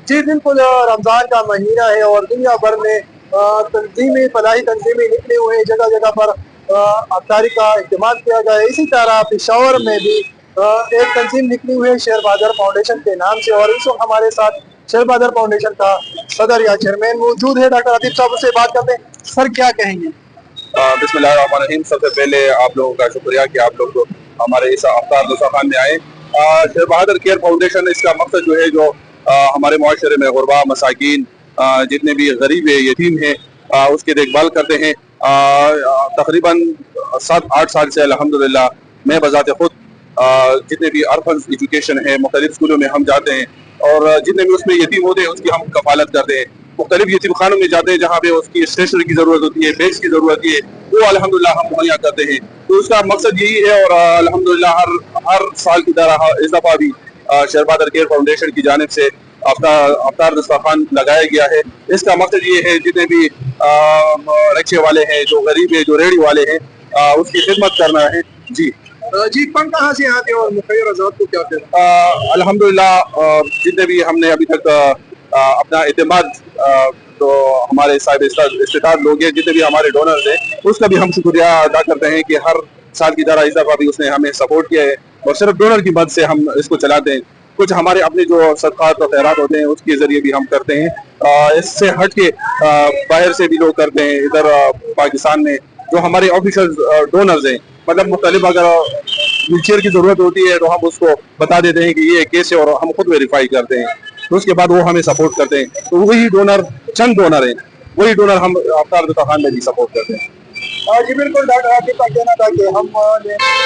जी बिल्कुल, रमज़ान का महीना है और दुनिया भर में तंजीमें, फलाही तंजीमें निकली हुई हैं, जगह जगह पर अफ्तारी का इख्तिमाम किया गया है। इसी तरह पेशावर में भी एक तंजीम निकली हुई है शेर बहादुर फाउंडेशन के नाम से, और इस वक्त हमारे साथ शेर बहादुर फाउंडेशन का सदर या चेयरमैन मौजूद है। डॉक्टर आतिफ साहब से बात करते हैं। सर, क्या कहेंगे? बिस्मिल्लाहिर्रहमानिर्रहीम। सबसे पहले आप लोगों का शुक्रिया कि आप लोग हमारे इस अफ्तार दस्तरखान में आए। शेर बहादुर केयर फाउंडेशन, इसका मकसद जो है, जो हमारे मुआशरे में गुरबा, मसाकीन, जितने भी गरीब है, यतीम हैं, उसकी देखभाल करते हैं। तकरीबन 7-8 साल से अल्हम्दुलिल्लाह मैं बजाते खुद जितने भी अर्फन एजुकेशन है, मुख्तलिफ स्कूलों में हम जाते हैं, और जितने भी उसमें यतीम होते हैं उसकी हम कफालत करते हैं। मुख्तलिफ यतीम खानों में जाते हैं जहाँ पे उसकी स्टेशनरी की ज़रूरत होती है, बैग्स की ज़रूरत है, वो अल्हम्दुलिल्लाह हम मुहैया करते हैं। तो उसका मकसद यही है, और अल्हम्दुलिल्लाह हर साल की तरह इस दफ़ा भी शेर बहादुर केयर फाउंडेशन की जानिब से अफ्तार दस्तरखान लगाया गया है। इसका मकसद ये है, जितने भी रिक्शे वाले हैं, जो गरीब है, जो रेहड़ी वाले हैं, उसकी खिदमत करना है। जी जी, फंड कहाँ से आते हैं और मुखैर आज़ाद को क्या कहते अल्हम्दुलिल्लाह जितने भी हमने अभी तक अपना एतमाद, तो हमारे साहिब इस्तेताद लोग हैं, जितने भी हमारे डोनर्स हैं, उसका भी हम शुक्रिया अदा करते हैं कि हर साल की तरह इस दफ़ा भी उसने हमें सपोर्ट किया है, और सिर्फ डोनर की मदद से हम इसको चलाते हैं। कुछ हमारे अपने जो सदक़ात और खैरात होते हैं उसके ज़रिए भी हम करते हैं। इससे हट के बाहर से भी लोग करते हैं। इधर पाकिस्तान में जो हमारे ऑफिशियल डोनर्स हैं, मतलब मुख्तलिफ, अगर व्हीलचेयर की ज़रूरत होती है तो हम उसको बता देते हैं कि ये केस है, और हम खुद वेरीफाई करते हैं, तो उसके बाद वो हमें सपोर्ट करते हैं। तो वही डोनर, चंद डोनर हैं, वही डोनर हम अफ्तार दस्तरखान में भी सपोर्ट करते हैं। जी बिल्कुल, डॉक्टर आतिफ का कहना था कि हम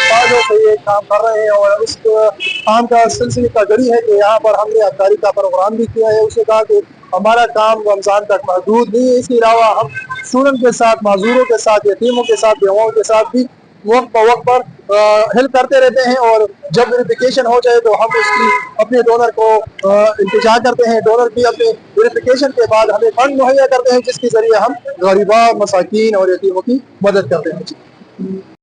सालों से ये काम कर रहे हैं, और उस काम का सिलसिले का जरिए है कि यहाँ पर हमने अफ्तारी का प्रोग्राम भी किया है। उसने कहा कि हमारा काम रमज़ान तक महदूद नहीं है, इसके अलावा हम स्टूडेंट के साथ, माजूरों के साथ, यतीमों के साथ, बेवाओं के साथ भी वक्त ब वक्त पर हेल्प करते रहते हैं, और जब वेरिफिकेशन हो जाए तो हम उसकी अपने डोनर को इंतजार करते हैं। डोनर भी अपने वेरिफिकेशन के बाद हमें फंड मुहैया करते हैं, जिसके जरिए हम गरीबा, मसाकीन और यतीमों की मदद करते हैं।